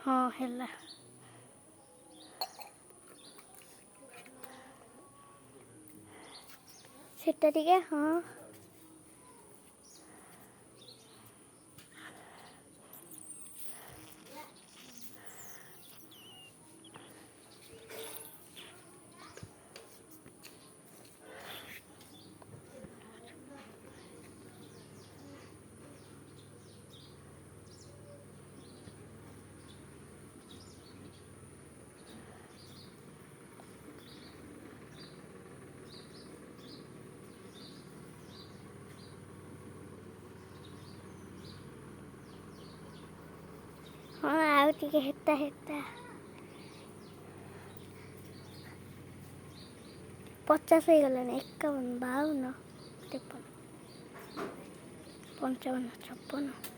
ହଁ ହେଲା ସେଟା ଟିକେ ହଁ ହଁ ଆଉ ଟିକେ ହେଟା 50 ହେଇଗଲାଣି 51 52 53 55 56